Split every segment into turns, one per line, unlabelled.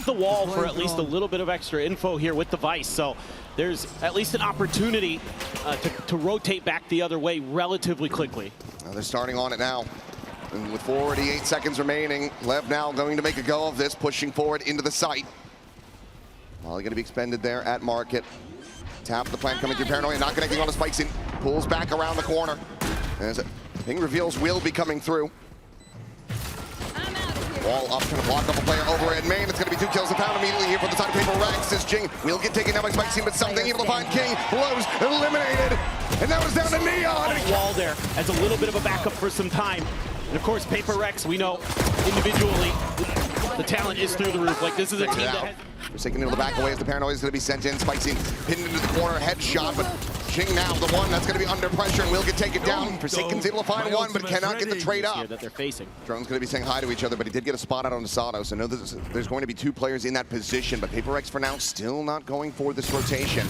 the wall for at least a little bit of extra info here with the Vice. So there's at least an opportunity to rotate back the other way relatively quickly.
They're starting on it now. And with 48 seconds remaining, Lev now going to make a go of this, pushing forward into the site. Volley going to be expended there at market. Tap the plant coming through Paranoia, not connecting on the spikes in. Pulls back around the corner. As Ping reveals will be coming through. Wall up, trying to block up a player over at main. It's going to be 2 kills a pound immediately here for the side of PRX. As Jinggg will get taken down by Spike Scene, but something able to find kiNgg. blowz eliminated. And that was down to Neon.
Wall there as a little bit of a backup for some time. And of course, PRX, we know individually the talent is through the roof. Like, this is a team that has...
Forsaken able to back away as the Paranoia is going to be sent in. Spike Scene pinned into the corner, headshot, but Jinggg now the one that's going to be under pressure and will get taken down. Forsaken's able to find one, but cannot get the trade up.
That they're facing.
Drone's going to be saying hi to each other, but he did get a spot out on Sato, so know there's going to be 2 players in that position, but PRX for now still not going for this rotation.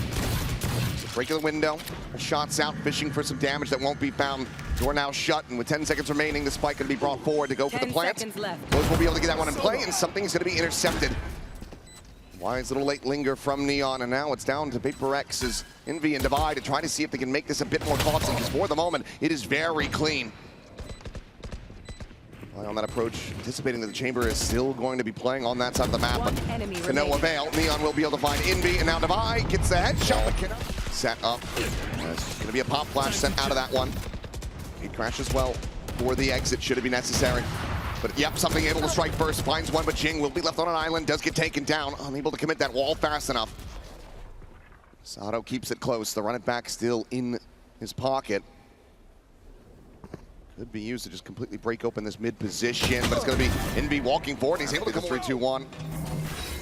Break of the window, shots out, fishing for some damage that won't be found. Door now shut, and with 10 seconds remaining, the spike going to be brought forward to go for the plant. Blowz will be able to get that one in play, and something's going to be intercepted. Wise little late linger from Neon, and now it's down to PRX's invy and invy to try to see if they can make this a bit more costly, because for the moment, it is very clean. On that approach, anticipating that the chamber is still going to be playing on that side of the map, but to no avail. Neon will be able to find invy, and now invy gets the headshot, but cannot set up. There's going to be a pop flash sent out of that one. He crashes well for the exit, should it be necessary. But yep, something able to strike first, finds one, but Jinggg will be left on an island, does get taken down, unable to commit that wall fast enough. Sato keeps it close, the run it back still in his pocket. Could be used to just completely break open this mid position, but it's going to be invy walking forward. He's able to come 3-2-1.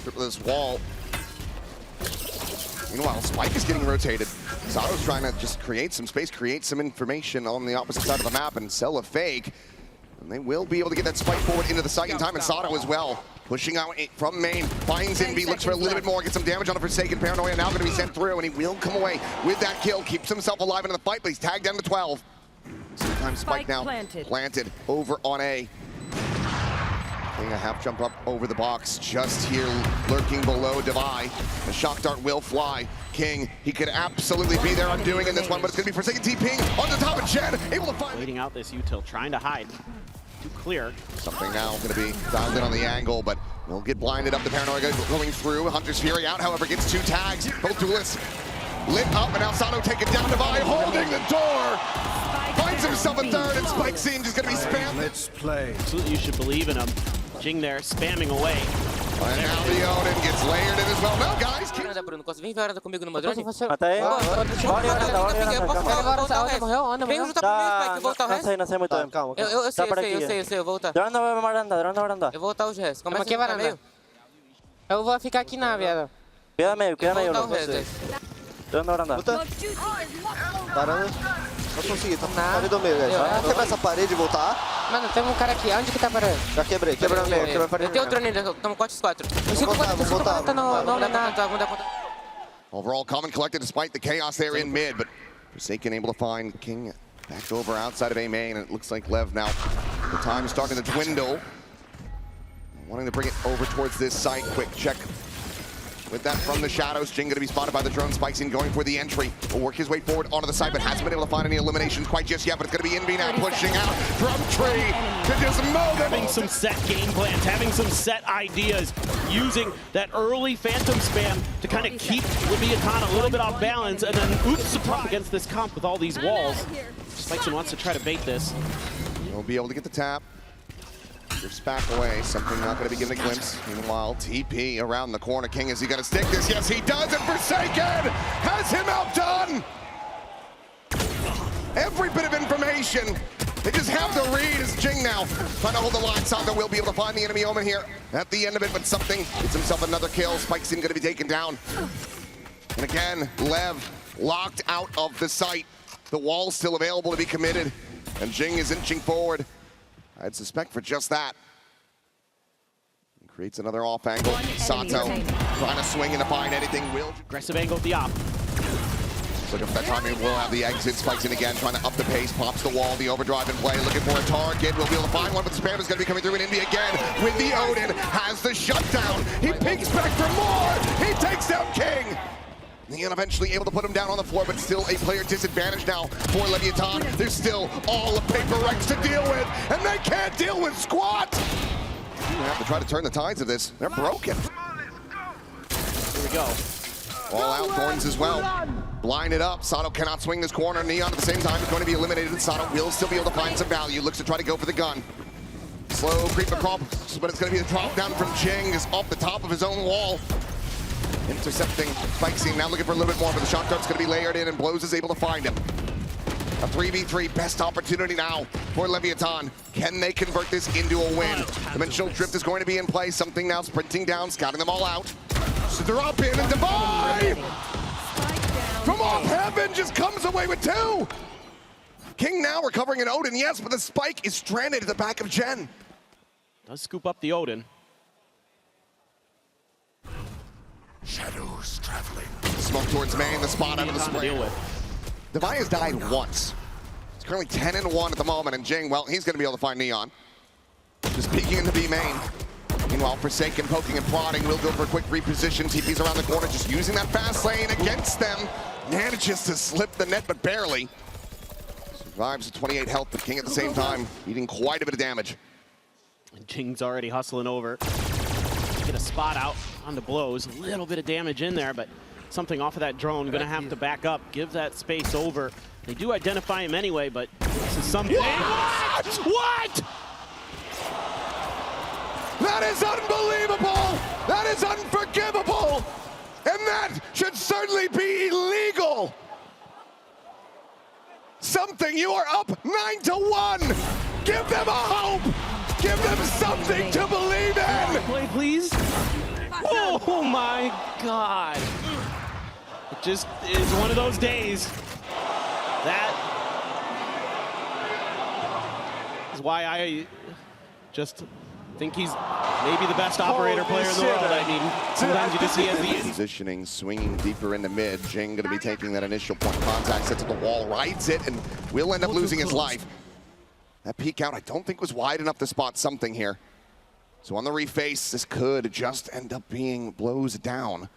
Triple this wall. Meanwhile, Spike is getting rotated. Sato's trying to just create some space, create some information on the opposite side of the map and sell a fake. And they will be able to get that spike forward into the site in time, and Sato as well. Pushing out from main, finds invy, looks for a little bit more, gets some damage on the Forsaken. Paranoia now going to be sent through, and he will come away with that kill. Keeps himself alive in the fight, but he's tagged down to 12. Sometimes Spike now planted over on A. Getting a half jump up over the box, just here lurking below invy. The shock dart will fly. kiNgg, he could absolutely be there undoing in this one, but it's going to be Forsaken TPing on the top of Jen, able to find...
Waiting out this util, trying to hide. Too clear.
Something now going to be dialed in on the angle, but will get blinded up. The Paranoia going through. Hunter's Fury out, however, gets 2 tags. Both duelists lit up, and now Sato taken down. invy holding the door. Finds himself a third, and Spike Scene just going to be spammed.
Let's play.
Absolutely, you should believe in him. Jinggg there, spamming away.
And now the Odin gets layered in as well. No, guys.
Bruno, posso vir varanda comigo numa drone?
Mata aí.
Eu posso voltar o resto. Vem juntar comigo, Spike, voltar o resto.
Não sei muito bem.
Calma,
Eu sei, eu vou voltar.
Drone na varanda, drone na varanda.
Eu vou voltar os restos. Começa aqui a varanda. Eu vou ficar aqui na viada.
Cuida meio,
Drone na
varanda.
Varanda. Não consegui, tá na parede do meio, velho. Vamos quebrar essa parede e voltar.
Mano, tem um cara aqui. Onde que tá parando?
Já quebrei, quebrou meio, quebrou a parede.
Eu tenho o drone ainda, estamos 4x4.
Vou voltar.
Não dá conta.
Overall, calm and collected despite the chaos there in mid, but Forsaken able to find kiNgg back over outside of A main, and it looks like Lev now. The time is starting to dwindle. Wanting to bring it over towards this site. Quick check with that from the shadows. Jinggg going to be spotted by the drone. Spike Scene going for the entry. Will work his way forward onto the side, but hasn't been able to find any eliminations quite just yet. But it's going to be invy now pushing out from tree to just mow them.
Having some set game plans, having some set ideas, using that early phantom spam to kind of keep LEVIATAN a little bit off balance, and then oops, surprise against this comp with all these walls. Spike Scene wants to try to bait this.
He'll be able to get the tap. Drifts back away, something not going to be given a glimpse. Meanwhile, TP around the corner. kiNgg, is he going to stick this? Yes, he does, and Forsaken has him outdone! Every bit of information, they just have the read as Jinggg now trying to hold the line. Sato will be able to find the enemy omen here at the end of it, but something gets himself another kill. Spike Scene going to be taken down. And again, Lev locked out of the site. The wall's still available to be committed, and Jinggg is inching forward. I'd suspect for just that. Creates another off angle. Sato trying to swing and to find anything. Will
aggressive angle at the op.
Looking for that timing, will have the exit, spikes in again, trying to up the pace, pops the wall, the overdrive in play, looking for a target, will be able to find one, but the spam is going to be coming through in invy again, with the Odin, has the shutdown, he peeks back for more, he takes down kiNgg! Neon eventually able to put him down on the floor, but still a player disadvantage now for LEVIATAN. There's still all of PRX to deal with, and they can't deal with squat! You have to try to turn the tides of this, they're broken.
Here we go.
All out, Thorns as well. Blinded up, Sato cannot swing this corner. Neon at the same time is going to be eliminated. Sato will still be able to find some value. Looks to try to go for the gun. Slow creep across, but it's going to be a drop down from Jinggg. Is off the top of his own wall. Intercepting, spikes now looking for a little bit more, but the shot dart's going to be layered in, and blowz is able to find him. A 3v3, best opportunity now for LEVIATAN. Can they convert this into a win? Dimensional drift is going to be in play. Something now sprinting down, scouting them all out. So drop in and divide! From off heaven just comes away with two! kiNgg now recovering an Odin, yes, but the spike is stranded at the back of Jen.
Does scoop up the Odin.
Shadows traveling. Smoke towards main, the spot out of the spray. Devi has died once. He's currently 10-1 at the moment, and Jinggg, well, he's going to be able to find Neon. Just peeking into B main. Meanwhile, Forsaken poking and prodding, will go for a quick reposition. TP's around the corner, just using that fast lane against them. Manages to slip the net, but barely. Survives with 28 health, but kiNgg at the same time, eating quite a bit of damage.
And Jingg's already hustling over. Get a spot out on the blowz. A little bit of damage in there, but something off of that drone. Gonna have to back up, give that space over. They do identify him anyway, but this is something.
What? What? That is unbelievable! That is unforgivable! And that should certainly be illegal! Something, you are up 9-1! Give them a hope! Give them something to believe in!
Play, please. Oh my God. It just is one of those days. That is why I just think he's maybe the best operator player in the world. I mean, sometimes you just see as the
positioning, swinging deeper into mid. Jinggg gonna be taking that initial point contact, sets at the wall, rides it, and will end up losing his life. That peek out, I don't think was wide enough to spot something here. So on the reface, this could just end up being blowz down.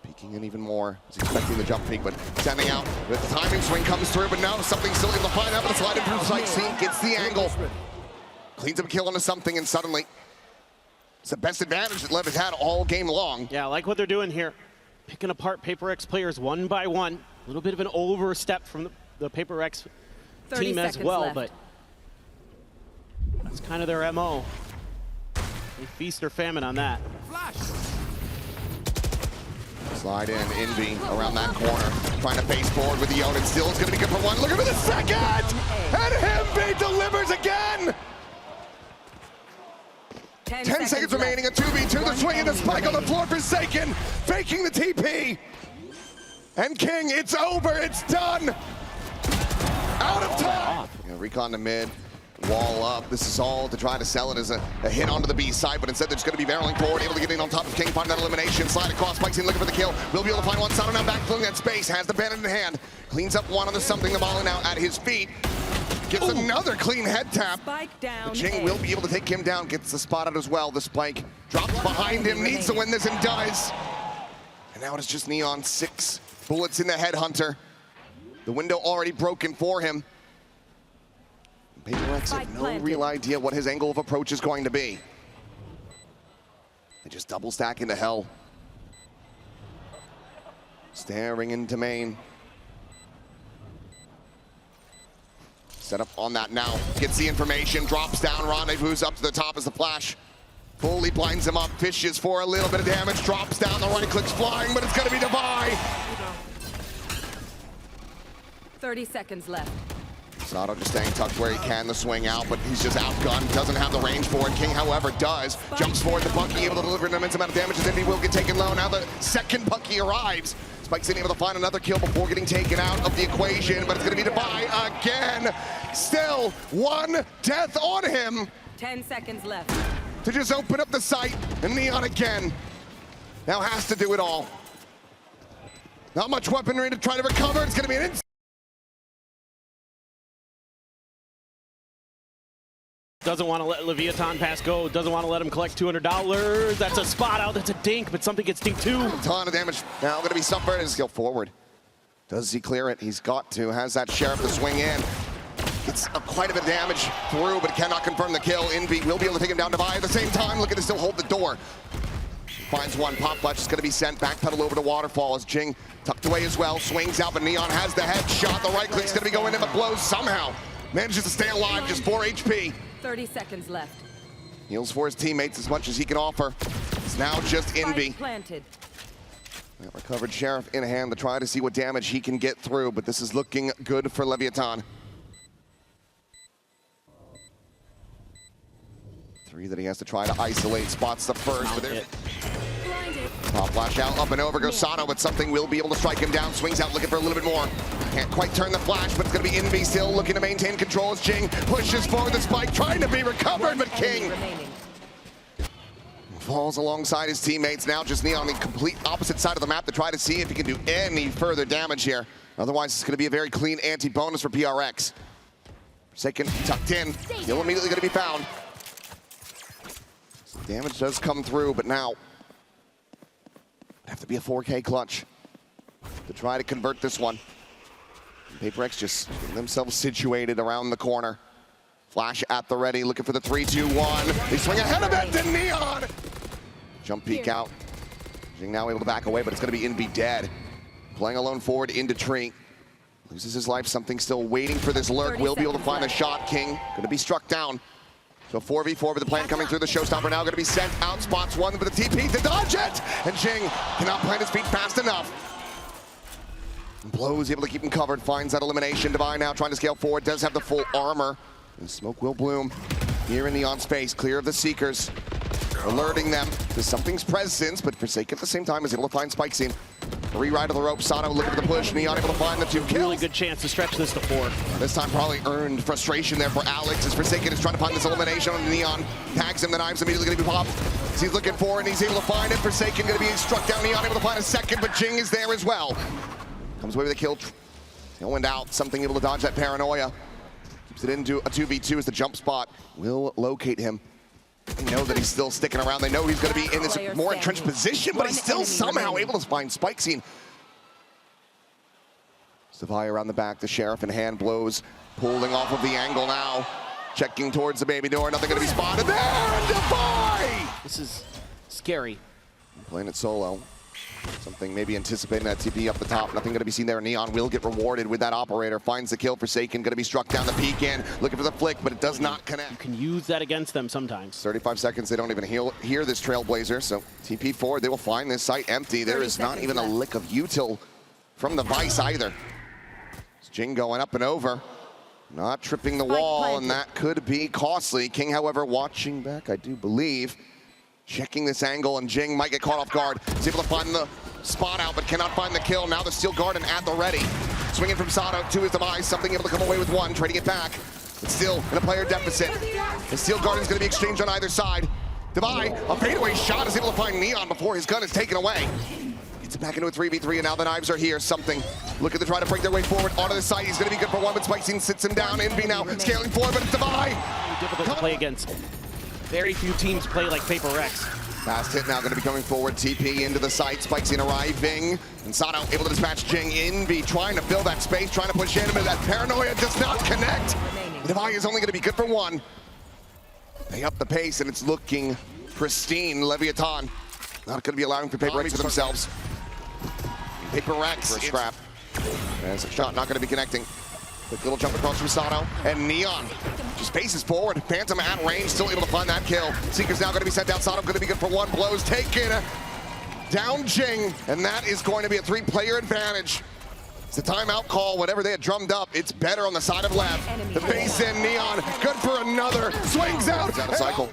Peeking in even more. He's expecting the jump peek, but sending out. The timing swing comes through, but no, something still able to find out, but it's sliding through sight. Scene gets the angle. Cleans up a kill onto something, and suddenly it's the best advantage that Lev has had all game long.
Yeah, I like what they're doing here. Picking apart PRX players one by one. A little bit of an overstep from the PRX team as well, left. But that's kind of their MO. They feast or famine on that.
Slide in, invy around that corner. Trying to face forward with the Odin. Still is going to be good for one. Look at the second! And invy delivers again! 10 seconds remaining, a 2v2, the swing and the spike on the floor, Forsaken, faking the TP. And kiNgg, it's over, it's done. Out of time. Recon to mid, wall up. This is all to try to sell it as a hit onto the B side, but instead they're just going to be barreling forward, able to get in on top of kiNgg, find that elimination, slide across, spikes in, looking for the kill. Will be able to find one. Sato now back, filling that space, has the bandit in hand, cleans up one on the something, the ball now at his feet. Gets another clean head tap. Jinggg will be able to take him down, gets the spot out as well. The spike drops behind him, needs to win this and does. And now it is just Neon, 6 bullets in the headhunter. The window already broken for him. PRX have no real idea what his angle of approach is going to be. They just double stack into hell. Staring into main. Set up on that now. Gets the information, drops down, rendezvous up to the top as the flash fully blinds him up, fishes for a little bit of damage, drops down, the right click's flying, but it's gonna be Devi.
30 seconds left.
Sato just staying tucked where he can, the swing out, but he's just outgunned, doesn't have the range for it. kiNgg, however, does. Jumps forward to Bucky, able to deliver an immense amount of damage, as invy will get taken low. Now the second Bucky arrives. Spike's in able to find another kill before getting taken out of the equation, but it's gonna be Devi again. Still one death on him.
10 seconds left.
To just open up the sight, and Neon again now has to do it all. Not much weaponry to try to recover. It's going to be an
Doesn't want to let LEVIATAN pass go. Doesn't want to let him collect $200. That's a spot out. That's a dink, but something gets dinked too.
ton of damage. Now going to be suffered as go forward. Does he clear it? He's got to. Has that Sheriff to swing in. It's quite a bit of damage through, but cannot confirm the kill. invy will be able to take him down to Vi at the same time. Looking to still hold the door. Finds one. Pop Clutch is going to be sent. Backpedal over to Waterfall as Jinggg tucked away as well. Swings out, but Neon has the headshot. The right click's going to be going in, but blowz somehow manages to stay alive. Just 4 HP.
30 seconds left.
Heals for his teammates as much as he can offer. It's now just invy.
Spike planted.
That recovered Sheriff in hand to try to see what damage he can get through, but this is looking good for LEVIATAN. 3 that he has to try to isolate. Spots the first, but there's pop flash out, up and over goes Sato, but something will be able to strike him down. Swings out, looking for a little bit more. Can't quite turn the flash, but it's going to be invy still looking to maintain control as Jinggg pushes forward the spike, trying to be recovered, but kiNgg falls alongside his teammates. Now just Neon on the complete opposite side of the map to try to see if he can do any further damage here. Otherwise, it's going to be a very clean anti-bonus for PRX. Second tucked in, still immediately going to be found. Some damage does come through, but now have to be a 4K clutch to try to convert this one. PRX just getting themselves situated around the corner. Flash at the ready, looking for the 3-2-1. They swing ahead of it to Neon. Jump peek out. Jinggg now able to back away, but it's going to be invy dead. Playing alone forward into tree. Loses his life, something still waiting for this lurk. Will be able to find the shot. kiNgg going to be struck down. So 4v4 with the plan coming through. The showstopper now going to be sent out. Spots one with the TP to dodge it. And Jinggg cannot plant his feet fast enough. blowz able to keep him covered. Finds that elimination. Divine now trying to scale forward. Does have the full armor. And smoke will bloom here in the on space. Clear of the Seekers. Alerting them to something's presence, but Forsaken at the same time is able to find Spike Scene. Re-ride of the rope. Sato looking for the push. Neon able to find the 2 kills.
Really good chance to stretch this to 4.
This time probably earned frustration there for Alex as Forsaken is trying to find this elimination on Neon. Tags him, the knives immediately going to be popped. As he's looking for it and he's able to find it. Forsaken going to be struck down. Neon able to find a second, but Jinggg is there as well. Comes away with a kill. Tailwind out. Something able to dodge that paranoia. Keeps it into a 2v2 as the jump spot will locate him. They know that he's still sticking around. They know he's going to be in this more entrenched position, but he's still somehow able to find Spike Scene. Savai around the back, the Sheriff in hand, blowz pulling off of the angle now. Checking towards the baby door, nothing going to be spotted there, and Defy!
This is scary.
Playing it solo. Something maybe anticipating that TP up the top. Nothing going to be seen there. Neon will get rewarded with that operator. Finds the kill. Forsaken going to be struck down the peek in. Looking for the flick, but it does not connect.
You can use that against them sometimes.
35 seconds. They don't even hear this Trailblazer. So TP forward. They will find this site empty. There is not even a lick of util from the Vice either. Jinggg going up and over. Not tripping the wall, and that could be costly. kiNgg, however, watching back, I do believe. Checking this angle, and Jinggg might get caught off guard. He's able to find the spot out, but cannot find the kill. Now the Steel Garden at the ready. Swinging from Sato to his demise. Something able to come away with one, trading it back. But still in a player deficit. The Steel Garden's going to be exchanged on either side. Devi, a fadeaway shot, is able to find Neon before his gun is taken away. Gets it back into a 3v3, and now the knives are here. Something looking to try to break their way forward onto the side. He's going to be good for one, but Spike Scene sits him down. invy now scaling forward, but it's Devi.
Difficult to play against. Very few teams play like PRX.
Fast hit now going to be coming forward. TP into the site. Spike Scene arriving. And Sato able to dispatch Jinggg. invy trying to fill that space, trying to push in him, and that paranoia does not connect. Devi is only going to be good for one. They up the pace, and it's looking pristine. LEVIATAN not going to be allowing for PRX for themselves. PRX for a scrap. There's a shot not going to be connecting. Quick little jump across from Sato, and Neon just paces forward. Phantom at range, still able to find that kill. Seeker's now going to be sent down. Sato going to be good for one. blowz taken down Jinggg, and that is going to be a 3-player advantage. It's a timeout call. Whatever they had drummed up, it's better on the side of left. The base in, Neon, good for another. Swings out. Out of cycle.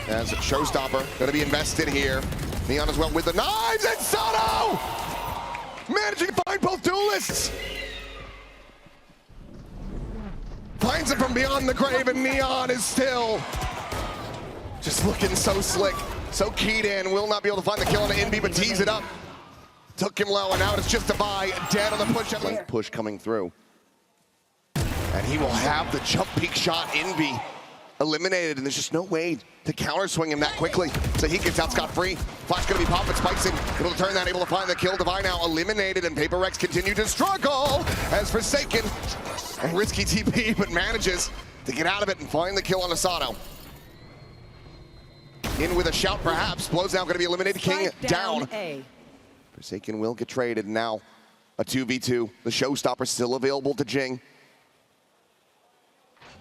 As a showstopper, going to be invested here. Neon as well with the knives, and Sato managing to find both duelists. Finds it from beyond the grave, and Neon is still just looking so slick, so keyed in. Will not be able to find the kill on the invy, but tees it up. Took him low, and now it's just a buy. Dead on the push. Push coming through. And he will have the jump peek shot invy eliminated, and there's just no way to counter swing him that quickly. So he gets out scot-free. Flash gonna be popping, spikes in, able to turn that, able to find the kill. Divine now eliminated, and PRX continue to struggle as Forsaken and risky TP, but manages to get out of it and find the kill on Sato. In with a shout, perhaps. blowz now gonna be eliminated. kiNgg down. Forsaken will get traded. Now a 2v2. The showstopper still available to Jinggg.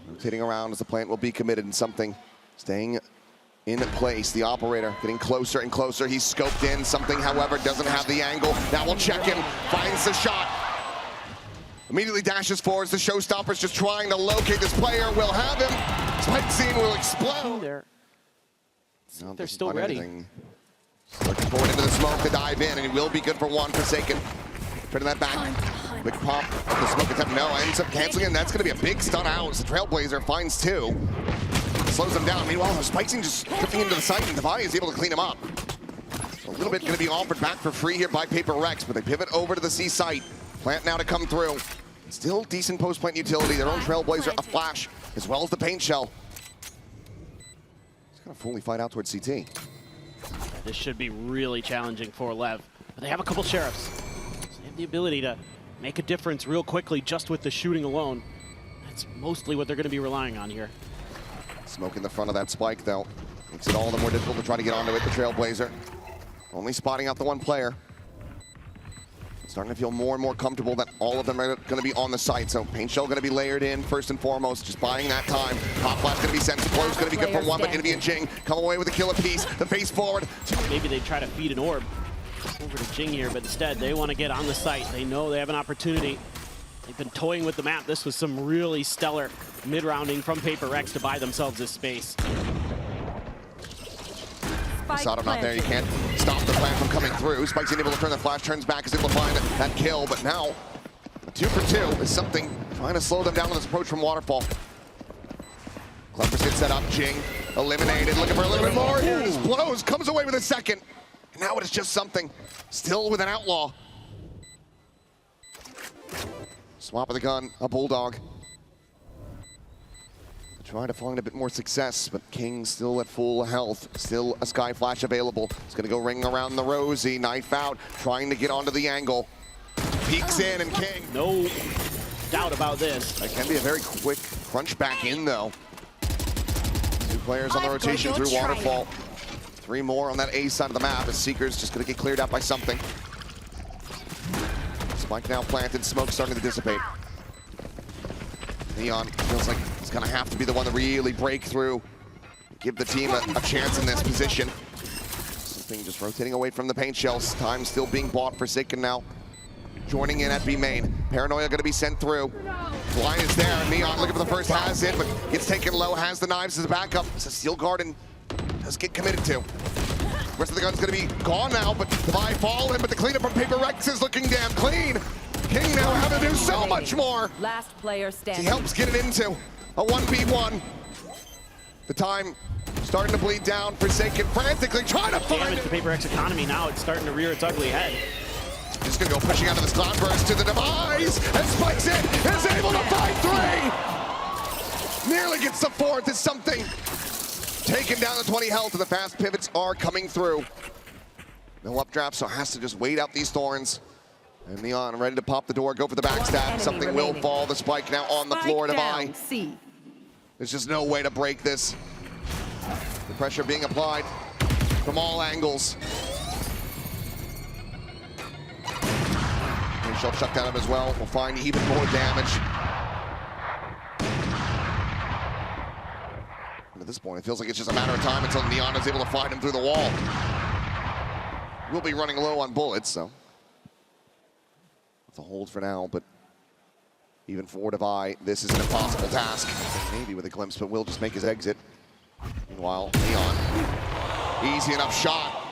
Rotating around as the plant will be committed in something. Staying in place. The operator getting closer and closer. He's scoped in. Something, however, doesn't have the angle. Now we'll check him. Finds the shot. Immediately dashes forwards. The showstopper's just trying to locate this player. We'll have him. Spike scene will explode.
They're still ready.
Looking forward into the smoke to dive in, and he will be good for one. Forsaken. Turning that back. Big pop of the smoke attempt. No, ends up canceling, and that's going to be a big stun out as the Trailblazer finds two. Slows them down. Meanwhile, Spikesing just drifting into the site, and Divine is able to clean him up. A little bit going to be offered back for free here by PRX, but they pivot over to the C site. Plant now to come through. Still decent post-plant utility. Their own Trailblazer, a flash, as well as the paint shell. He's going to fully fight out towards CT.
This should be really challenging for Lev. But they have a couple sheriffs. So they have the ability to make a difference real quickly just with the shooting alone. That's mostly what they're going to be relying on here.
Smoke in the front of that spike, though. Makes it all the more difficult to try to get onto it, the Trailblazer. Only spotting out the one player. Starting to feel more and more comfortable that all of them are going to be on the site. So paint shell going to be layered in first and foremost, just buying that time. Pop flash going to be sent. blowz going to be good for one, but invy and Jinggg come away with a kill apiece. The face forward.
Maybe they try to feed an orb over to Jinggg here, but instead they want to get on the site. They know they have an opportunity. They've been toying with the map. This was some really stellar mid-rounding from PRX to buy themselves this space.
Sato not there, you can't stop the plant from coming through. Spike's able to turn the flash, turns back, is able to find that kill, but now a 2 for 2 is something trying to slow them down with this approach from Waterfall. Clever's gets set up, Jinggg eliminated, looking for a little bit more. Here's blowz, comes away with a second. And now it is just something, still with an outlaw. Swap of the gun, a bulldog. Try to find a bit more success, but kiNgg still at full health. Still a Sky Flash available. It's going to go ring around the Rosie. Knife out, trying to get onto the angle. Peeks in, and kiNgg.
No doubt about this.
That can be a very quick crunch back in, though. 2 players on the rotation through Waterfall. 3 more on that A side of the map as Seeker's just going to get cleared out by something. Spike now planted, smoke starting to dissipate. Neon feels like he's going to have to be the one to really break through, give the team a chance in this position. Something just rotating away from the paint shells. Time still being bought. Forsaken now joining in at B main. Paranoia going to be sent through. Blind is there. Neon looking for the first has in, but gets taken low, has the knives as a backup. It's a Steel Garden does get committed to. Rest of the gun's going to be gone now, but Divine falling, but the cleanup from PRX is looking damn clean. kiNgg now having to do so much more.
Last player standing.
He helps get it into a 1v1. The time starting to bleed down. Forsaken frantically trying to find
damage
it.
to PRX economy now. It's starting to rear its ugly head.
Just gonna go pushing out of this cloudburst to the demise, and Spikes it, is able to find 3! Nearly gets the 4th as something. Taking down the 20 health, and the fast pivots are coming through. No updraft, so has to just wait out these thorns. And Neon ready to pop the door, go for the backstab. Something will fall. The spike now on the floor. Divine. There's just no way to break this. The pressure being applied from all angles. And she'll shut down him as well. We'll find even more damage. And at this point, it feels like it's just a matter of time until Neon is able to find him through the wall. We'll be running low on bullets, so. To hold for now, but even for Divine, this is an impossible task. Maybe with a glimpse, but will just make his exit. Meanwhile, Neon, easy enough shot.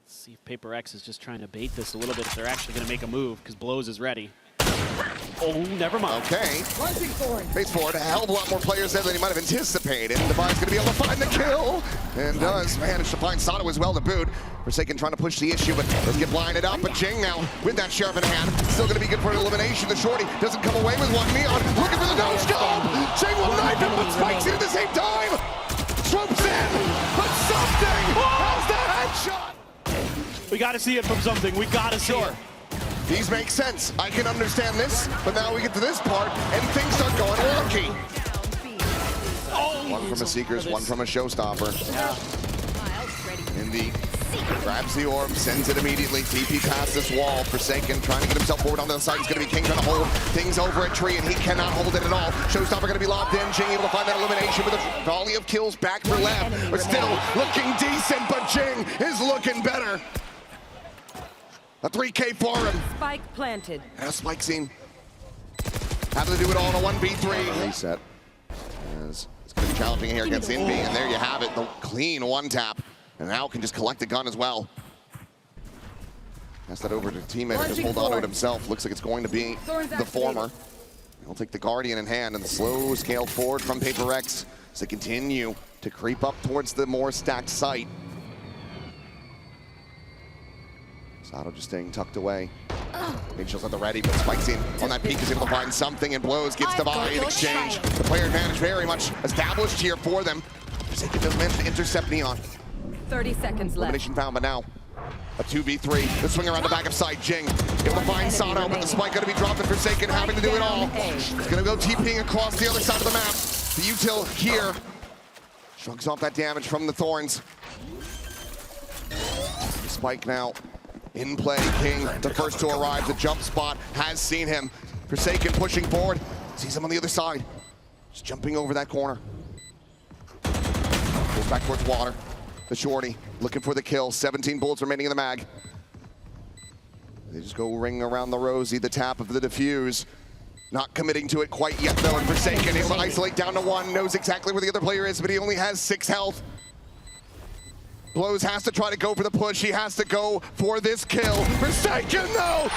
Let's see if PRX is just trying to bait this a little bit if they're actually going to make a move, because blowz is ready. Oh, never mind.
Okay. Face forward, a hell of a lot more players there than he might have anticipated. Devi's going to be able to find the kill, and does manage to find Sato as well to boot. Forsaken trying to push the issue, but doesn't get blinded up. But Jinggg now with that sheriff in hand, still going to be good for an elimination. The shorty doesn't come away with one. Neon looking for the no-scope. Jinggg will knife him, but spikes it at the same time. Swoops in, but something. How's that headshot?
We got to see it from something. We got to see it.
These make sense. I can understand this, but now we get to this part, and things start going wonky. One from a Seekers, one from a Showstopper. Invy grabs the orb, sends it immediately. TP past this wall. Forsaken trying to get himself forward onto the side. It's going to be kiNgg trying to hold things over a tree, and he cannot hold it at all. Showstopper going to be locked in. Jinggg able to find that elimination with a volley of kills back for Lev. But still looking decent, but Jinggg is looking better. A 3K for him.
Spike planted.
And a spike scene. Having to do it all in a 1v3. Reset. As it's going to be challenging here against invy, and there you have it. The clean one tap. And now can just collect the gun as well. Pass that over to teammate and just hold on to it himself. Looks like it's going to be the former. He'll take the Guardian in hand and the slow scale forward from PRX as they continue to creep up towards the more stacked site. Sato just staying tucked away. Angel's at the ready, but spikes in on that peak is able to find something, and blowz gets divide in exchange. The player advantage very much established here for them. Forsaken does manage to intercept Neon.
30 seconds left.
Elimination found, but now a 2v3. The swing around the back of side. Jinggg able to find Sato, but the spike going to be dropped, and Forsaken having to do it all. He's going to go TPing across the other side of the map. The util here shrugs off that damage from the thorns. The spike now in play. kiNgg, the first to arrive. The jump spot has seen him. Forsaken pushing forward. Sees him on the other side. Just jumping over that corner. Goes back towards water. The shorty looking for the kill. 17 bullets remaining in the mag. They just go ring around the rosy. The tap of the defuse. Not committing to it quite yet though. And Forsaken able to isolate down to one. Knows exactly where the other player is, but he only has 6 health. blowz has to try to go for the push. He has to go for this kill. Forsaken though!